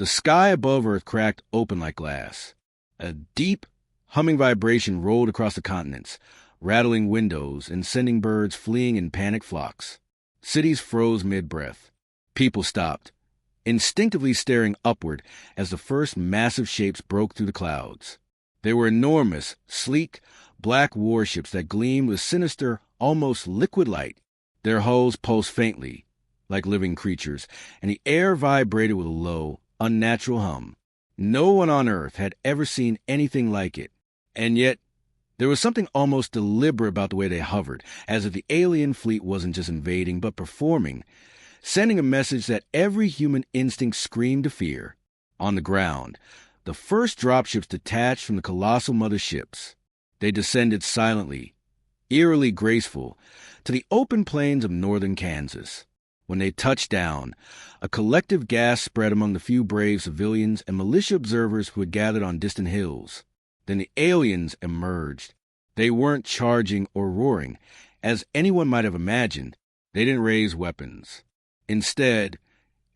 The sky above Earth cracked open like glass. A deep, humming vibration rolled across the continents, rattling windows and sending birds fleeing in panic flocks. Cities froze mid-breath. People stopped, instinctively staring upward as the first massive shapes broke through the clouds. They were enormous, sleek, black warships that gleamed with sinister, almost liquid light. Their hulls pulsed faintly, like living creatures, and the air vibrated with a low, unnatural hum. No one on Earth had ever seen anything like it, and yet there was something almost deliberate about the way they hovered, as if the alien fleet wasn't just invading, but performing, sending a message that every human instinct screamed to fear. On the ground, the first dropships detached from the colossal mother ships. They descended silently, eerily graceful, to the open plains of northern Kansas. When they touched down, a collective gasp spread among the few brave civilians and militia observers who had gathered on distant hills. Then the aliens emerged. They weren't charging or roaring, as anyone might have imagined. They didn't raise weapons. Instead,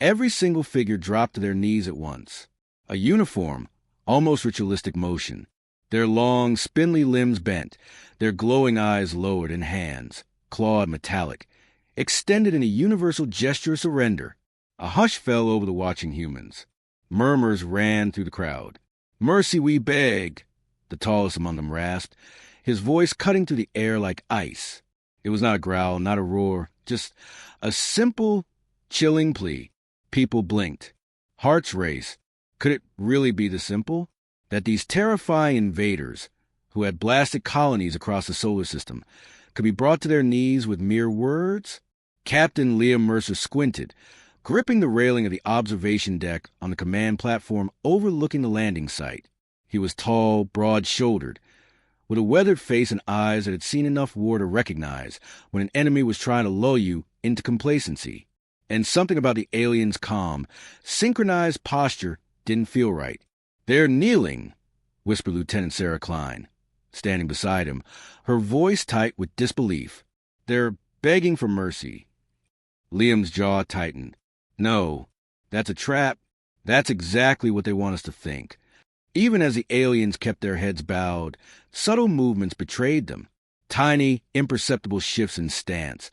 every single figure dropped to their knees at once. A uniform, almost ritualistic motion. Their long, spindly limbs bent, their glowing eyes lowered, and hands, clawed metallic, extended in a universal gesture of surrender. A hush fell over the watching humans. Murmurs ran through the crowd. "Mercy, we beg," the tallest among them rasped, his voice cutting through the air like ice. It was not a growl, not a roar, just a simple, chilling plea. People blinked. Hearts raced. Could it really be this simple? That these terrifying invaders, who had blasted colonies across the solar system, could be brought to their knees with mere words? Captain Liam Mercer squinted, gripping the railing of the observation deck on the command platform overlooking the landing site. He was tall, broad-shouldered, with a weathered face and eyes that had seen enough war to recognize when an enemy was trying to lull you into complacency. And something about the alien's calm, synchronized posture didn't feel right. "They're kneeling," whispered Lieutenant Sarah Klein, standing beside him, her voice tight with disbelief. "They're begging for mercy." Liam's jaw tightened. "No, that's a trap. That's exactly what they want us to think." Even as the aliens kept their heads bowed, subtle movements betrayed them. Tiny, imperceptible shifts in stance,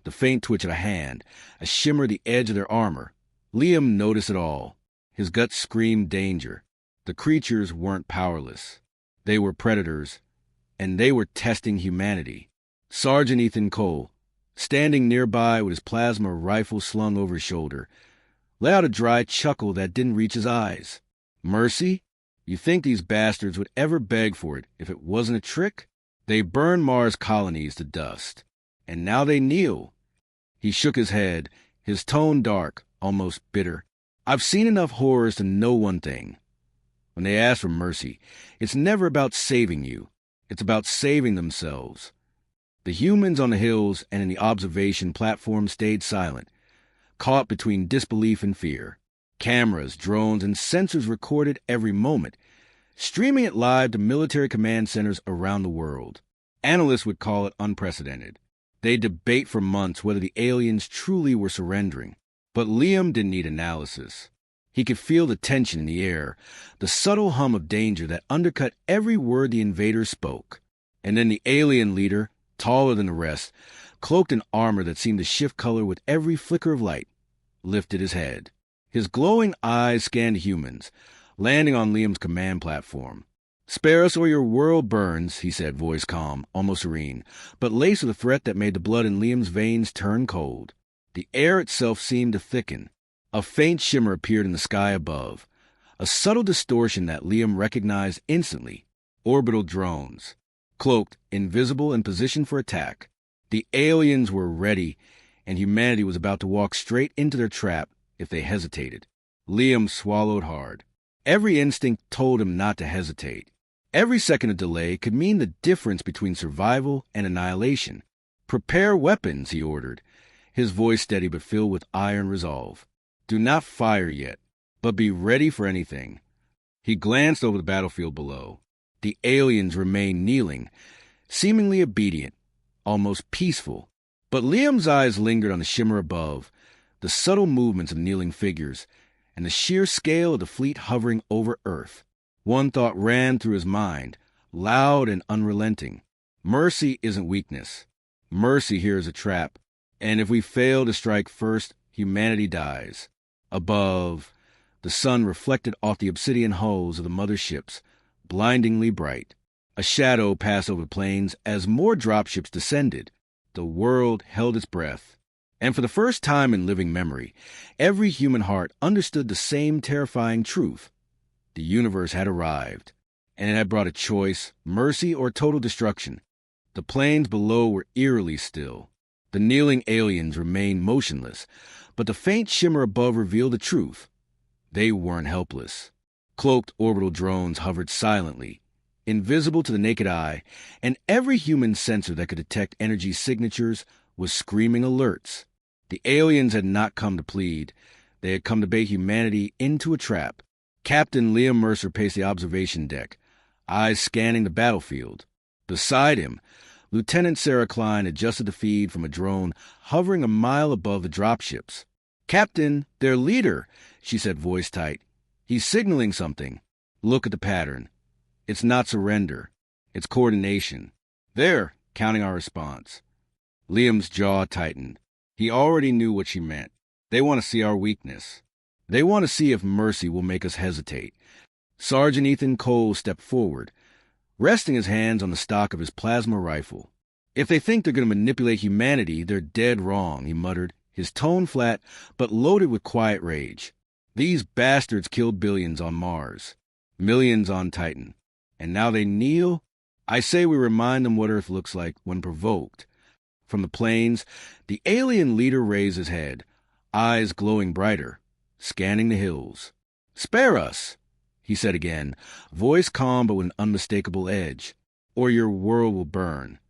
the faint twitch of a hand, a shimmer at the edge of their armor. Liam noticed it all. His gut screamed danger. The creatures weren't powerless. They were predators, and they were testing humanity. Sergeant Ethan Cole, standing nearby with his plasma rifle slung over his shoulder, let out a dry chuckle that didn't reach his eyes. "Mercy? You think these bastards would ever beg for it if it wasn't a trick? They burned Mars colonies to dust, and now they kneel." He shook his head, his tone dark, almost bitter. "I've seen enough horrors to know one thing. When they ask for mercy, it's never about saving you. It's about saving themselves." The humans on the hills and in the observation platform stayed silent, caught between disbelief and fear. Cameras, drones, and sensors recorded every moment, streaming it live to military command centers around the world. Analysts would call it unprecedented. They'd debate for months whether the aliens truly were surrendering. But Liam didn't need analysis. He could feel the tension in the air, the subtle hum of danger that undercut every word the invaders spoke. And then the alien leader, taller than the rest, cloaked in armor that seemed to shift color with every flicker of light, lifted his head. His glowing eyes scanned humans, landing on Liam's command platform. "Spare us or your world burns," he said, voice calm, almost serene, but laced with a threat that made the blood in Liam's veins turn cold. The air itself seemed to thicken. A faint shimmer appeared in the sky above, a subtle distortion that Liam recognized instantly. Orbital drones, cloaked, invisible, and positioned for attack. The aliens were ready, and humanity was about to walk straight into their trap if they hesitated. Liam swallowed hard. Every instinct told him not to hesitate. Every second of delay could mean the difference between survival and annihilation. "Prepare weapons," he ordered, his voice steady but filled with iron resolve. "Do not fire yet, but be ready for anything." He glanced over the battlefield below. The aliens remained kneeling, seemingly obedient, almost peaceful. But Liam's eyes lingered on the shimmer above, the subtle movements of kneeling figures, and the sheer scale of the fleet hovering over Earth. One thought ran through his mind, loud and unrelenting. Mercy isn't weakness. Mercy here is a trap, and if we fail to strike first, humanity dies. Above, the sun reflected off the obsidian hulls of the mother ships, blindingly bright. A shadow passed over the plains as more dropships descended. The world held its breath. And for the first time in living memory, every human heart understood the same terrifying truth. The universe had arrived, and it had brought a choice, mercy or total destruction. The plains below were eerily still. The kneeling aliens remained motionless, but the faint shimmer above revealed the truth. They weren't helpless. Cloaked orbital drones hovered silently, invisible to the naked eye, and every human sensor that could detect energy signatures was screaming alerts. The aliens had not come to plead. They had come to bait humanity into a trap. Captain Liam Mercer paced the observation deck, eyes scanning the battlefield. Beside him, Lieutenant Sarah Klein adjusted the feed from a drone hovering a mile above the dropships. "Captain, their leader," she said, voice tight. "He's signaling something. Look at the pattern. It's not surrender. It's coordination. They're counting our response." Liam's jaw tightened. He already knew what she meant. They want to see our weakness. They want to see if mercy will make us hesitate. Sergeant Ethan Cole stepped forward, resting his hands on the stock of his plasma rifle. "If they think they're going to manipulate humanity, they're dead wrong," he muttered, his tone flat but loaded with quiet rage. "These bastards killed billions on Mars, millions on Titan, and now they kneel? I say we remind them what Earth looks like when provoked." From the plains, the alien leader raised his head, eyes glowing brighter, scanning the hills. "Spare us," he said again, voice calm but with an unmistakable edge, "or your world will burn."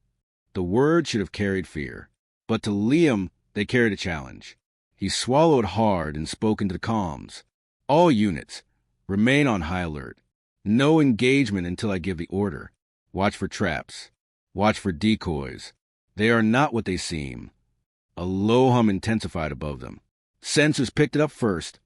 The word should have carried fear, but to Liam they carried a challenge. He swallowed hard and spoke into the comms. "All units, remain on high alert. No engagement until I give the order. Watch for traps. Watch for decoys. They are not what they seem." A low hum intensified above them. Sensors picked it up first,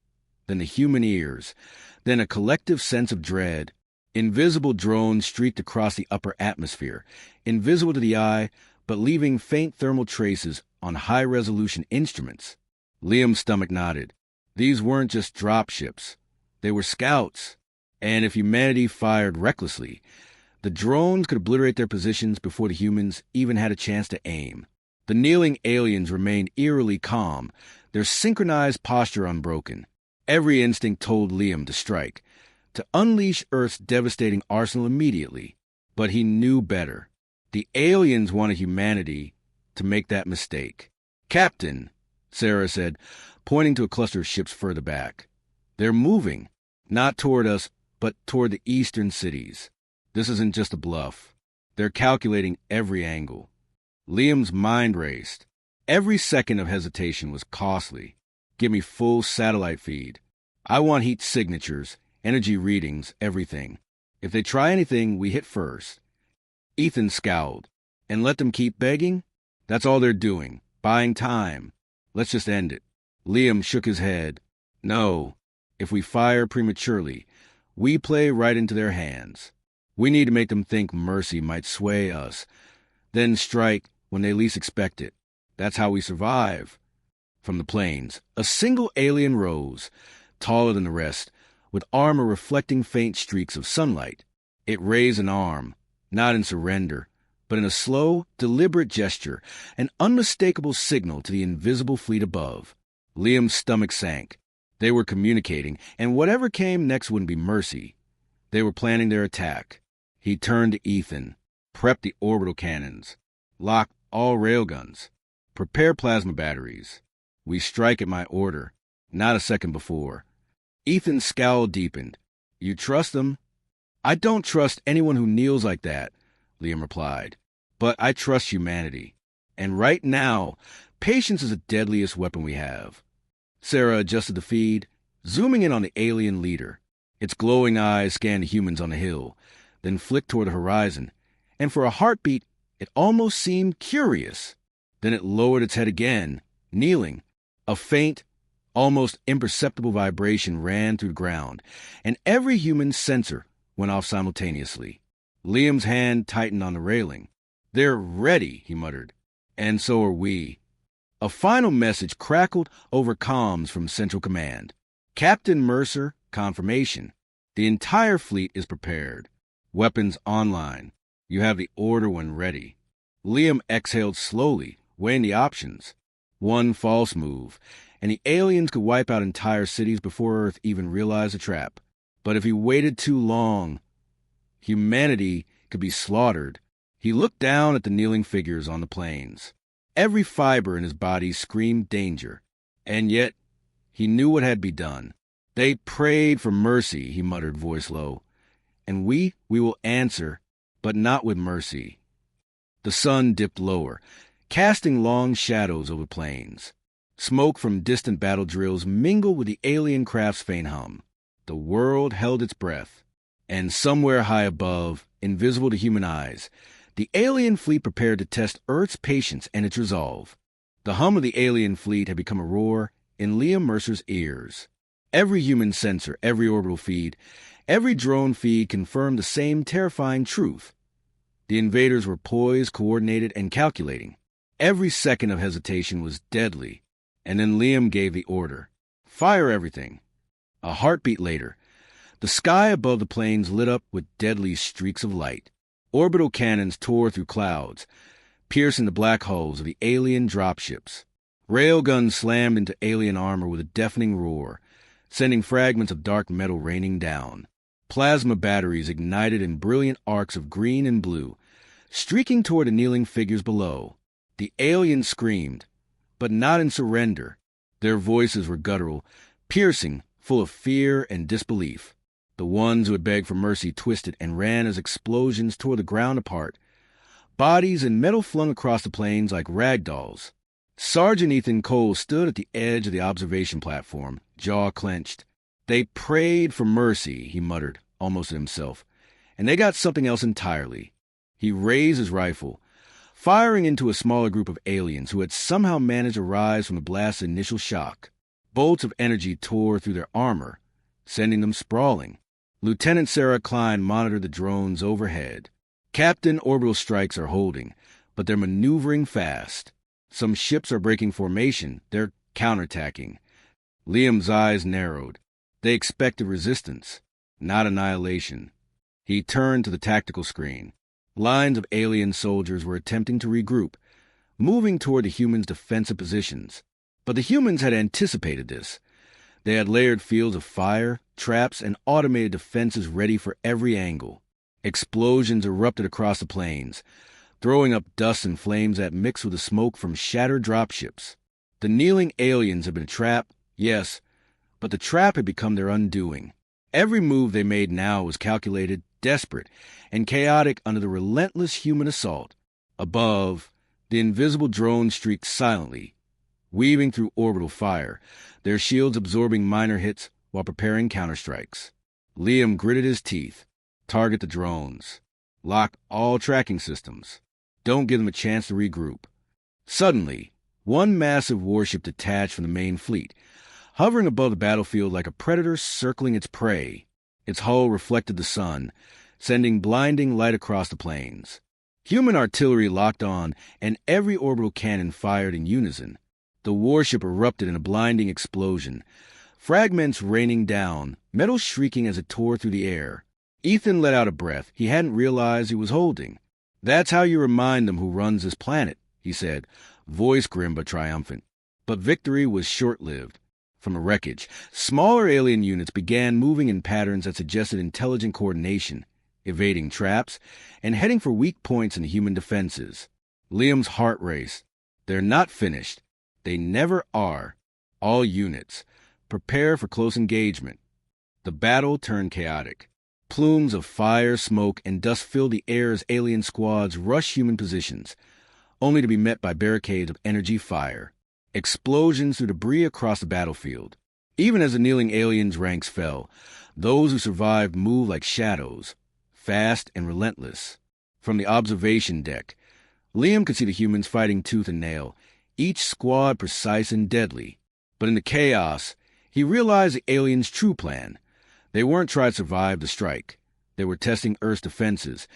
then the human ears, then a collective sense of dread. Invisible drones streaked across the upper atmosphere, invisible to the eye, but leaving faint thermal traces on high-resolution instruments. Liam's stomach nodded. These weren't just dropships. They were scouts. And if humanity fired recklessly, the drones could obliterate their positions before the humans even had a chance to aim. The kneeling aliens remained eerily calm, their synchronized posture unbroken. Every instinct told Liam to strike, to unleash Earth's devastating arsenal immediately. But he knew better. The aliens wanted humanity to make that mistake. "Captain," Sarah said, pointing to a cluster of ships further back. "They're moving, not toward us, but toward the eastern cities. This isn't just a bluff. They're calculating every angle." Liam's mind raced. Every second of hesitation was costly. "Give me full satellite feed. I want heat signatures, energy readings, everything. If they try anything, we hit first." Ethan scowled. "And let them keep begging? That's all they're doing, buying time. Let's just end it." Liam shook his head. "No. If we fire prematurely, we play right into their hands. We need to make them think mercy might sway us, then strike when they least expect it. That's how we survive." From the plains, a single alien rose, taller than the rest, with armor reflecting faint streaks of sunlight. It raised an arm, not in surrender, but in a slow, deliberate gesture, an unmistakable signal to the invisible fleet above. Liam's stomach sank. They were communicating, and whatever came next wouldn't be mercy. They were planning their attack. He turned to Ethan. "Prep the orbital cannons. Lock all railguns. Prepare plasma batteries. We strike at my order, not a second before." Ethan's scowl deepened. "You trust them?" "I don't trust anyone who kneels like that," Liam replied. "But I trust humanity. And right now, patience is the deadliest weapon we have." Sarah adjusted the feed, zooming in on the alien leader. Its glowing eyes scanned the humans on the hill, then flicked toward the horizon, and for a heartbeat, it almost seemed curious. Then it lowered its head again, kneeling, a faint, Almost imperceptible vibration ran through the ground, and every human sensor went off simultaneously. Liam's hand tightened on the railing. "They're ready," he muttered. "And so are we." A final message crackled over comms from Central Command. "Captain Mercer, confirmation. The entire fleet is prepared. Weapons online. You have the order when ready." Liam exhaled slowly, weighing the options. One false move, and the aliens could wipe out entire cities before Earth even realized the trap. But if he waited too long, humanity could be slaughtered. He looked down at the kneeling figures on the plains. Every fiber in his body screamed danger, and yet he knew what had to be done. "They prayed for mercy," he muttered, voice low. "And we will answer, but not with mercy." The sun dipped lower, casting long shadows over the plains. Smoke from distant battle drills mingled with the alien craft's faint hum. The world held its breath, and somewhere high above, invisible to human eyes, the alien fleet prepared to test Earth's patience and its resolve. The hum of the alien fleet had become a roar in Liam Mercer's ears. Every human sensor, every orbital feed, every drone feed confirmed the same terrifying truth. The invaders were poised, coordinated, and calculating. Every second of hesitation was deadly, and then Liam gave the order. "Fire everything." A heartbeat later, the sky above the plains lit up with deadly streaks of light. Orbital cannons tore through clouds, piercing the black hulls of the alien dropships. Railguns slammed into alien armor with a deafening roar, sending fragments of dark metal raining down. Plasma batteries ignited in brilliant arcs of green and blue, streaking toward the kneeling figures below. The aliens screamed, but not in surrender. Their voices were guttural, piercing, full of fear and disbelief. The ones who had begged for mercy twisted and ran as explosions tore the ground apart, bodies and metal flung across the plains like rag dolls. Sergeant Ethan Cole stood at the edge of the observation platform, jaw clenched. "They prayed for mercy," he muttered, almost to himself, "and they got something else entirely." He raised his rifle, firing into a smaller group of aliens who had somehow managed to rise from the blast's initial shock. Bolts of energy tore through their armor, sending them sprawling. Lieutenant Sarah Klein monitored the drones overhead. "Captain, orbital strikes are holding, but they're maneuvering fast. Some ships are breaking formation. They're counterattacking." Liam's eyes narrowed. They expected resistance, not annihilation. He turned to the tactical screen. Lines of alien soldiers were attempting to regroup, moving toward the humans' defensive positions. But the humans had anticipated this. They had layered fields of fire, traps, and automated defenses ready for every angle. Explosions erupted across the plains, throwing up dust and flames that mixed with the smoke from shattered dropships. The kneeling aliens had been trapped, yes, but the trap had become their undoing. Every move they made now was calculated, desperate, and chaotic under the relentless human assault. Above, the invisible drones streaked silently, weaving through orbital fire, their shields absorbing minor hits while preparing counterstrikes. Liam gritted his teeth. Target the drones. Lock all tracking systems. Don't give them a chance to regroup. Suddenly, one massive warship detached from the main fleet, hovering above the battlefield like a predator circling its prey. Its hull reflected the sun, sending blinding light across the plains. Human artillery locked on, and every orbital cannon fired in unison. The warship erupted in a blinding explosion, fragments raining down, metal shrieking as it tore through the air. Ethan let out a breath he hadn't realized he was holding. "That's how you remind them who runs this planet," he said, voice grim but triumphant. But victory was short-lived. From the wreckage, smaller alien units began moving in patterns that suggested intelligent coordination, evading traps, and heading for weak points in the human defenses. Liam's heart raced. They're not finished. They never are. All units, prepare for close engagement. The battle turned chaotic. Plumes of fire, smoke, and dust filled the air as alien squads rushed human positions, only to be met by barricades of energy fire. Explosions threw debris across the battlefield. Even as the kneeling aliens' ranks fell, those who survived moved like shadows, fast and relentless. From the observation deck, Liam could see the humans fighting tooth and nail, each squad precise and deadly. But in the chaos, he realized the aliens' true plan. They weren't trying to survive the strike. They were testing Earth's defenses,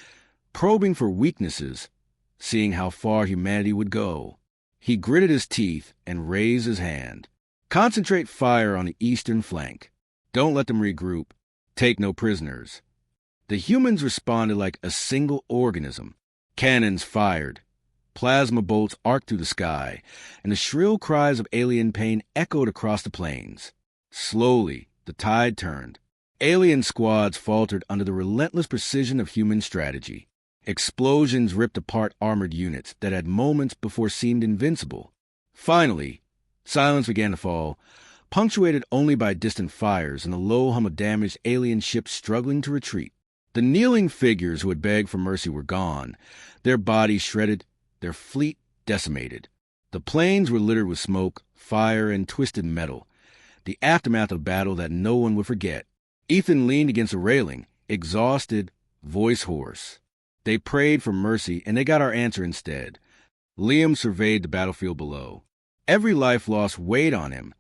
probing for weaknesses, seeing how far humanity would go. He gritted his teeth and raised his hand. Concentrate fire on the eastern flank. Don't let them regroup. Take no prisoners. The humans responded like a single organism. Cannons fired. Plasma bolts arced through the sky, and the shrill cries of alien pain echoed across the plains. Slowly, the tide turned. Alien squads faltered under the relentless precision of human strategy. Explosions ripped apart armored units that had moments before seemed invincible. Finally, silence began to fall, punctuated only by distant fires and the low hum of damaged alien ships struggling to retreat. The kneeling figures who had begged for mercy were gone, their bodies shredded, their fleet decimated. The plains were littered with smoke, fire, and twisted metal, the aftermath of a battle that no one would forget. Ethan leaned against a railing, exhausted, voice hoarse. They prayed for mercy, and they got our answer instead. Liam surveyed the battlefield below. Every life lost weighed on him,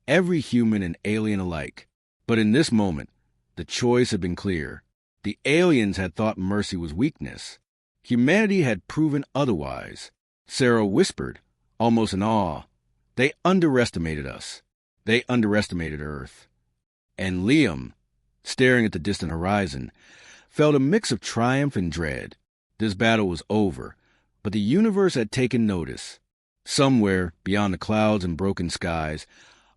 every human and alien alike. But in this moment, the choice had been clear. The aliens had thought mercy was weakness. Humanity had proven otherwise. Sarah whispered, almost in awe, "They underestimated us. They underestimated Earth." And Liam, staring at the distant horizon, felt a mix of triumph and dread. This battle was over, but the universe had taken notice. Somewhere, beyond the clouds and broken skies,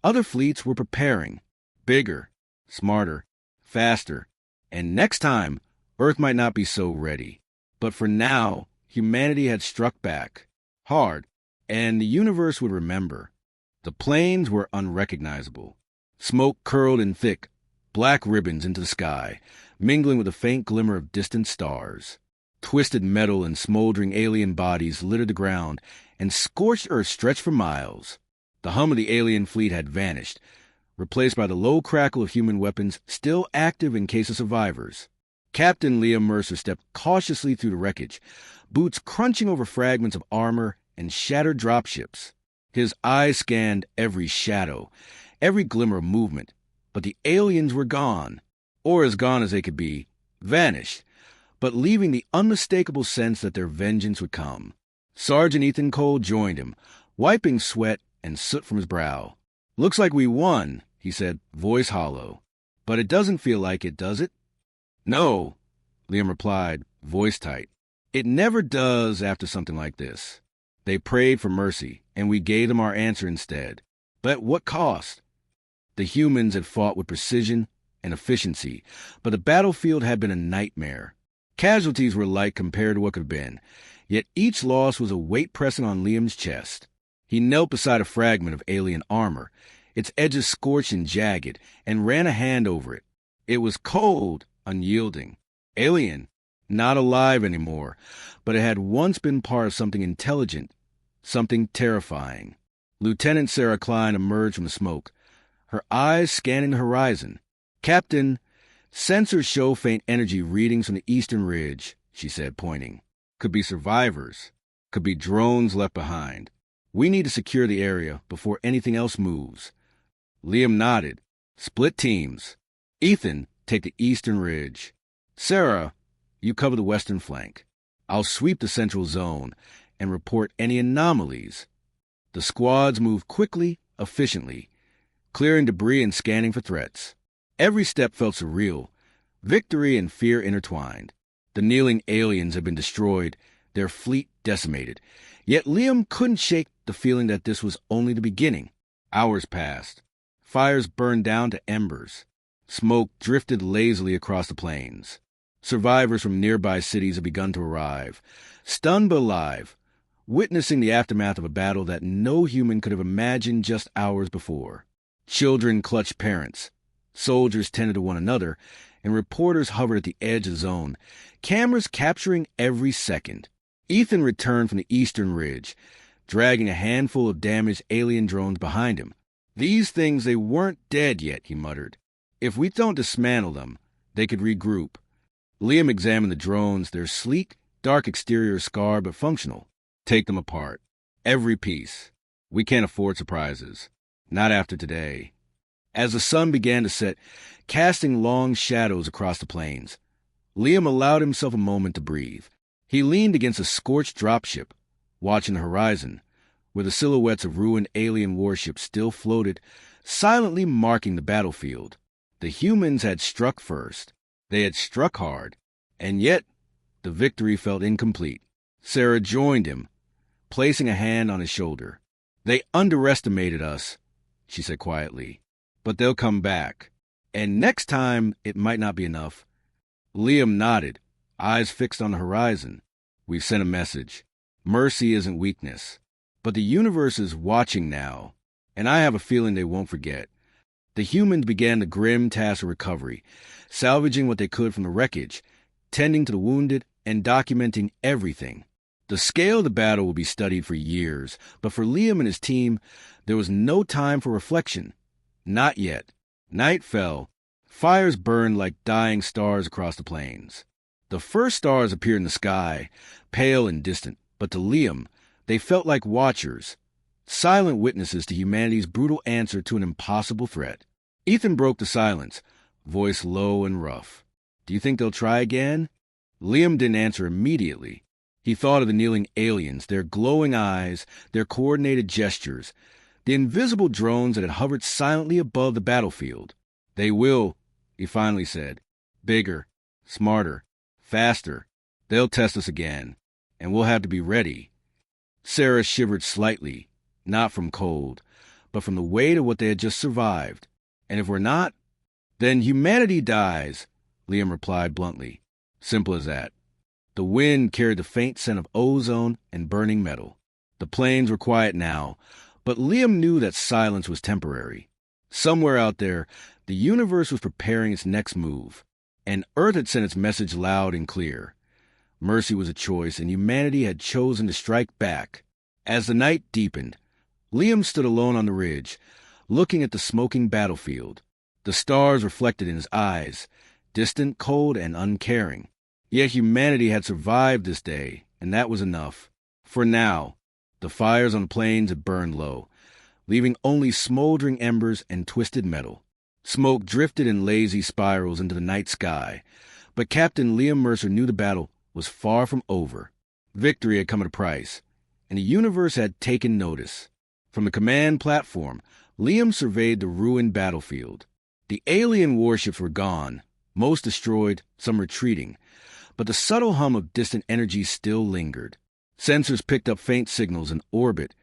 other fleets were preparing. Bigger, smarter, faster. And next time, Earth might not be so ready. But for now, humanity had struck back. Hard. And the universe would remember. The plains were unrecognizable. Smoke curled in thick, black ribbons into the sky, mingling with a faint glimmer of distant stars. Twisted metal and smoldering alien bodies littered the ground, and scorched earth stretched for miles. The hum of the alien fleet had vanished, replaced by the low crackle of human weapons still active in case of survivors. Captain Liam Mercer stepped cautiously through the wreckage, boots crunching over fragments of armor and shattered dropships. His eyes scanned every shadow, every glimmer of movement, but the aliens were gone, or as gone as they could be, vanished, but leaving the unmistakable sense that their vengeance would come. Sergeant Ethan Cole joined him, wiping sweat and soot from his brow. "Looks like we won," he said, voice hollow. "But it doesn't feel like it, does it?" "No," Liam replied, voice tight. "It never does after something like this. They prayed for mercy, and we gave them our answer instead. But at what cost?" The humans had fought with precision and efficiency, but the battlefield had been a nightmare. Casualties were light compared to what could have been, yet each loss was a weight pressing on Liam's chest. He knelt beside a fragment of alien armor, its edges scorched and jagged, and ran a hand over it. It was cold, unyielding. Alien, not alive anymore, but it had once been part of something intelligent, something terrifying. Lieutenant Sarah Klein emerged from the smoke, her eyes scanning the horizon. "Captain, sensors show faint energy readings from the eastern ridge," she said, pointing. "Could be survivors. Could be drones left behind. We need to secure the area before anything else moves." Liam nodded. "Split teams. Ethan, take the eastern ridge. Sarah, you cover the western flank. I'll sweep the central zone and report any anomalies." The squads moved quickly, efficiently, clearing debris and scanning for threats. Every step felt surreal, victory and fear intertwined. The kneeling aliens had been destroyed, their fleet decimated. Yet Liam couldn't shake the feeling that this was only the beginning. Hours passed. Fires burned down to embers. Smoke drifted lazily across the plains. Survivors from nearby cities had begun to arrive, stunned but alive, witnessing the aftermath of a battle that no human could have imagined just hours before. Children clutched parents. Soldiers tended to one another, and reporters hovered at the edge of the zone, cameras capturing every second. Ethan returned from the eastern ridge, dragging a handful of damaged alien drones behind him. "These things, they weren't dead yet," he muttered. "If we don't dismantle them, they could regroup." Liam examined the drones, their sleek, dark exterior scarred but functional. "Take them apart. Every piece. We can't afford surprises. Not after today. As the sun began to set, casting long shadows across the plains, Liam allowed himself a moment to breathe. He leaned against a scorched dropship, watching the horizon, where the silhouettes of ruined alien warships still floated, silently marking the battlefield. The humans had struck first. They had struck hard, and yet the victory felt incomplete. Sarah joined him, placing a hand on his shoulder. "They underestimated us," she said quietly, "but they'll come back. And next time, it might not be enough." Liam nodded, eyes fixed on the horizon. "We've sent a message. Mercy isn't weakness. But the universe is watching now, and I have a feeling they won't forget." The humans began the grim task of recovery, salvaging what they could from the wreckage, tending to the wounded, and documenting everything. The scale of the battle will be studied for years, but for Liam and his team, there was no time for reflection. Not yet. Night fell. Fires burned like dying stars across the plains. The first stars appeared in the sky, pale and distant, but to Liam, they felt like watchers, silent witnesses to humanity's brutal answer to an impossible threat. Ethan broke the silence, voice low and rough. "Do you think they'll try again?" Liam didn't answer immediately. He thought of the kneeling aliens, their glowing eyes, their coordinated gestures, the invisible drones that had hovered silently above the battlefield. "They will," he finally said. "Bigger, smarter, faster. They'll test us again, and we'll have to be ready." Sarah shivered slightly, not from cold, but from the weight of what they had just survived. "And if we're not, then humanity dies," Liam replied bluntly. Simple as that. The wind carried the faint scent of ozone and burning metal. The plains were quiet now, but Liam knew that silence was temporary. Somewhere out there, the universe was preparing its next move, and Earth had sent its message loud and clear. Mercy was a choice, and humanity had chosen to strike back. As the night deepened, Liam stood alone on the ridge, looking at the smoking battlefield. The stars reflected in his eyes, distant, cold, and uncaring. Yet humanity had survived this day, and that was enough. For now, the fires on the plains had burned low, leaving only smoldering embers and twisted metal. Smoke drifted in lazy spirals into the night sky, but Captain Liam Mercer knew the battle was far from over. Victory had come at a price, and the universe had taken notice. From the command platform, Liam surveyed the ruined battlefield. The alien warships were gone, most destroyed, some retreating, but the subtle hum of distant energy still lingered. Sensors picked up faint signals in orbit,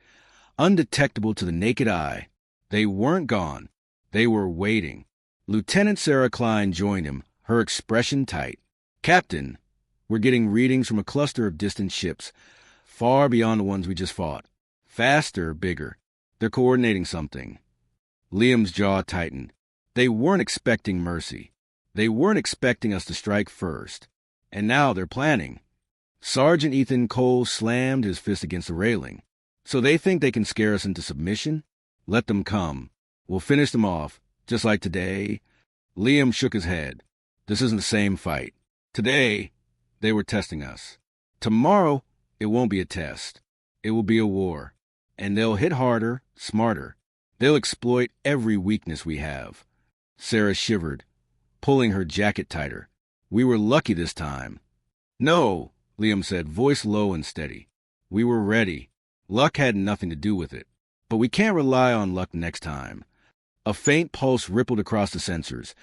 undetectable to the naked eye. They weren't gone. They were waiting. Lieutenant Sarah Klein joined him, her expression tight. "Captain, we're getting readings from a cluster of distant ships, far beyond the ones we just fought. Faster, bigger. They're coordinating something." Liam's jaw tightened. They weren't expecting mercy. They weren't expecting us to strike first. And now they're planning. Sergeant Ethan Cole slammed his fist against the railing. "So they think they can scare us into submission? Let them come. We'll finish them off, just like today." Liam shook his head. "This isn't the same fight. Today, they were testing us. Tomorrow, it won't be a test. It will be a war. And they'll hit harder, smarter. They'll exploit every weakness we have." Sarah shivered, pulling her jacket tighter. "We were lucky this time." "No," Liam said, voice low and steady. "We were ready. Luck had nothing to do with it. But we can't rely on luck next time." A faint pulse rippled across the sensors.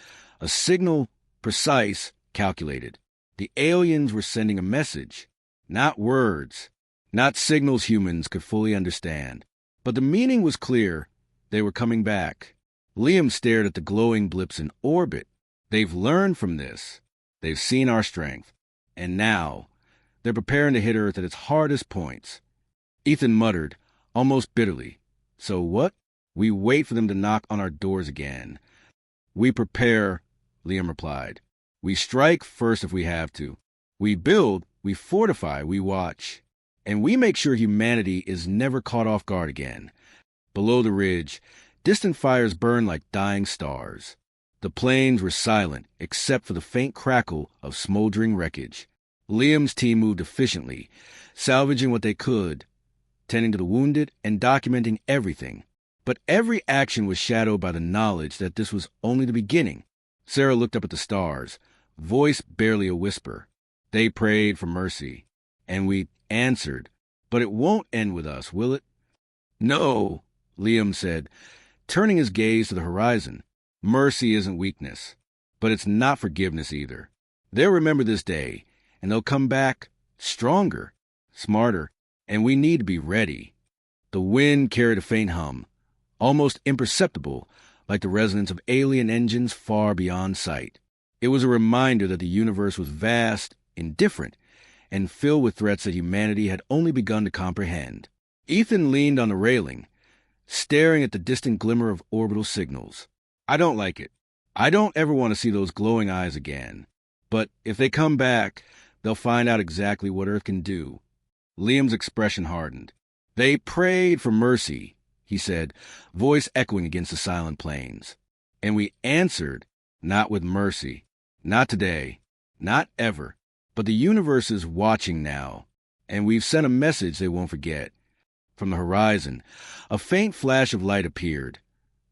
A signal, precise, calculated. The aliens were sending a message. Not words. Not signals humans could fully understand. But the meaning was clear. They were coming back. Liam stared at the glowing blips in orbit. They've learned from this. They've seen our strength. And now, they're preparing to hit Earth at its hardest points. Ethan muttered, almost bitterly. "So what? We wait for them to knock on our doors again." "We prepare," Liam replied. "We strike first if we have to. We build, we fortify, we watch. And we make sure humanity is never caught off guard again." Below the ridge, distant fires burned like dying stars. The plains were silent, except for the faint crackle of smoldering wreckage. Liam's team moved efficiently, salvaging what they could, tending to the wounded and documenting everything. But every action was shadowed by the knowledge that this was only the beginning. Sarah looked up at the stars, voice barely a whisper. They prayed for mercy, and we answered. But it won't end with us, will it? No, Liam said, turning his gaze to the horizon. Mercy isn't weakness, but it's not forgiveness either. They'll remember this day, and they'll come back stronger, smarter, and we need to be ready. The wind carried a faint hum, almost imperceptible, like the resonance of alien engines far beyond sight. It was a reminder that the universe was vast, indifferent, and filled with threats that humanity had only begun to comprehend. Ethan leaned on the railing, staring at the distant glimmer of orbital signals. I don't like it. I don't ever want to see those glowing eyes again. But if they come back, they'll find out exactly what Earth can do. Liam's expression hardened. They prayed for mercy, he said, voice echoing against the silent plains. And we answered, not with mercy. Not today. Not ever. But the universe is watching now, and we've sent a message they won't forget. From the horizon, a faint flash of light appeared.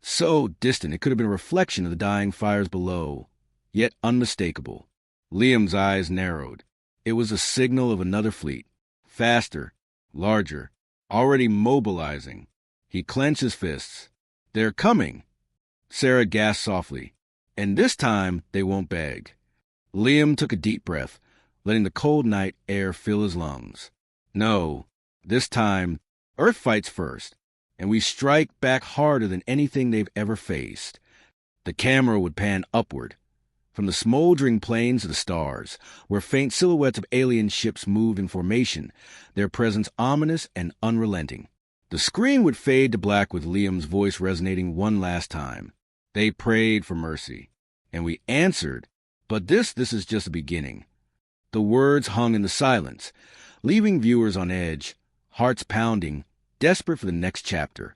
So distant it could have been a reflection of the dying fires below, yet unmistakable. Liam's eyes narrowed. It was a signal of another fleet. Faster, larger, already mobilizing. He clenched his fists. They're coming. Sarah gasped softly. And this time they won't beg. Liam took a deep breath, letting the cold night air fill his lungs. No, this time, Earth fights first, and we strike back harder than anything they've ever faced. The camera would pan upward, from the smoldering plains to the stars, where faint silhouettes of alien ships moved in formation, their presence ominous and unrelenting. The screen would fade to black with Liam's voice resonating one last time. They prayed for mercy, and we answered, but this is just the beginning. The words hung in the silence, leaving viewers on edge, hearts pounding, desperate for the next chapter.